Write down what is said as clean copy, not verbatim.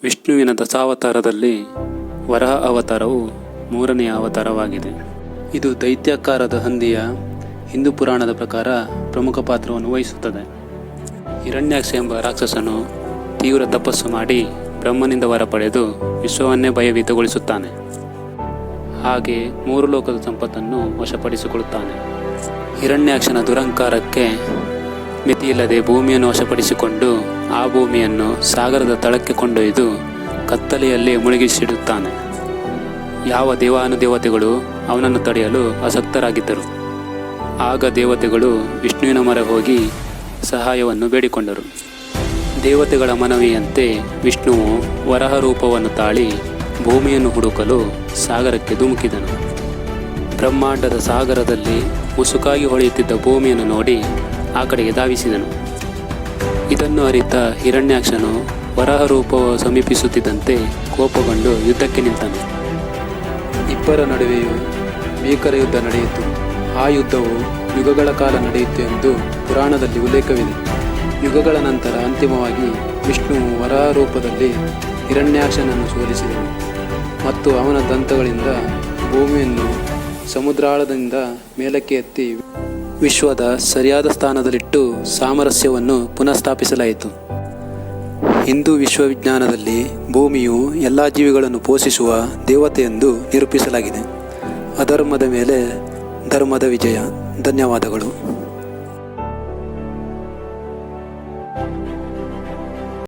ವಿಷ್ಣುವಿನ ದಶಾವತಾರದಲ್ಲಿ ವರಾಹ ಅವತಾರವು ಮೂರನೆಯ ಅವತಾರವಾಗಿದೆ. ಇದು ದೈತ್ಯಾಕಾರದ ಹಂದಿಯ ಹಿಂದೂ ಪುರಾಣದ ಪ್ರಕಾರ ಪ್ರಮುಖ ಪಾತ್ರವನ್ನು ವಹಿಸುತ್ತದೆ. ಹಿರಣ್ಯಾಕ್ಷ ಎಂಬ ರಾಕ್ಷಸನು ತೀವ್ರ ತಪಸ್ಸು ಮಾಡಿ ಬ್ರಹ್ಮನಿಂದ ವರ ಪಡೆದು ವಿಶ್ವವನ್ನೇ ಭಯಭೀತಗೊಳಿಸುತ್ತಾನೆ. ಹಾಗೆ ಮೂರು ಲೋಕದ ಸಂಪತ್ತನ್ನು ವಶಪಡಿಸಿಕೊಳ್ಳುತ್ತಾನೆ. ಹಿರಣ್ಯಾಕ್ಷನ ದುರಂಕಾರಕ್ಕೆ ಮಿತಿಯಿಲ್ಲದೆ ಭೂಮಿಯನ್ನು ವಶಪಡಿಸಿಕೊಂಡು ಆ ಭೂಮಿಯನ್ನು ಸಾಗರದ ತಳಕ್ಕೆ ಕೊಂಡೊಯ್ದು ಕತ್ತಲೆಯಲ್ಲಿ ಮುಳುಗಿಸಿಡುತ್ತಾನೆ. ಯಾವ ದೇವಾನುದೇವತೆಗಳು ಅವನನ್ನು ತಡೆಯಲು ಆಸಕ್ತರಾಗಿದ್ದರು. ಆಗ ದೇವತೆಗಳು ವಿಷ್ಣುವಿನ ಮೊರೆ ಹೋಗಿ ಸಹಾಯವನ್ನು ಬೇಡಿಕೊಂಡರು. ದೇವತೆಗಳ ಮನವಿಯಂತೆ ವಿಷ್ಣುವು ವರಾಹ ರೂಪವನ್ನು ತಾಳಿ ಭೂಮಿಯನ್ನು ಹುಡುಕಲು ಸಾಗರಕ್ಕೆ ಧುಮುಕಿದನು. ಬ್ರಹ್ಮಾಂಡದ ಸಾಗರದಲ್ಲಿ ಮುಸುಕಾಗಿ ಹೊಳೆಯುತ್ತಿದ್ದ ಭೂಮಿಯನ್ನು ನೋಡಿ ಆ ಕಡೆಗೆ ಧಾವಿಸಿದನು. ಇದನ್ನು ಅರಿತ ಹಿರಣ್ಯಾಕ್ಷನು ವರಾಹ ರೂಪವು ಸಮೀಪಿಸುತ್ತಿದ್ದಂತೆ ಕೋಪಗೊಂಡು ಯುದ್ಧಕ್ಕೆ ನಿಂತನು. ಇಬ್ಬರ ನಡುವೆಯೂ ಭೀಕರ ಯುದ್ಧ ನಡೆಯಿತು. ಆ ಯುದ್ಧವು ಯುಗಗಳ ಕಾಲ ನಡೆಯಿತು ಎಂದು ಪುರಾಣದಲ್ಲಿ ಉಲ್ಲೇಖವಿದೆ. ಯುಗಗಳ ನಂತರ ಅಂತಿಮವಾಗಿ ವಿಷ್ಣುವು ವರಾಹ ರೂಪದಲ್ಲಿ ಹಿರಣ್ಯಾಕ್ಷನನ್ನು ಸೋಲಿಸಿದನು ಮತ್ತು ಅವನ ದಂತಗಳಿಂದ ಭೂಮಿಯನ್ನು ಸಮುದ್ರಾಳದಿಂದ ಮೇಲಕ್ಕೆ ಎತ್ತಿ ವಿಶ್ವದ ಸರಿಯಾದ ಸ್ಥಾನದಲ್ಲಿಟ್ಟು ಸಾಮರಸ್ಯವನ್ನು ಪುನಃಸ್ಥಾಪಿಸಲಾಯಿತು. ಹಿಂದೂ ವಿಶ್ವವಿಜ್ಞಾನದಲ್ಲಿ ಭೂಮಿಯು ಎಲ್ಲ ಜೀವಿಗಳನ್ನು ಪೋಷಿಸುವ ದೇವತೆಯೆಂದು ನಿರೂಪಿಸಲಾಗಿದೆ. ಅಧರ್ಮದ ಮೇಲೆ ಧರ್ಮದ ವಿಜಯ. ಧನ್ಯವಾದಗಳು.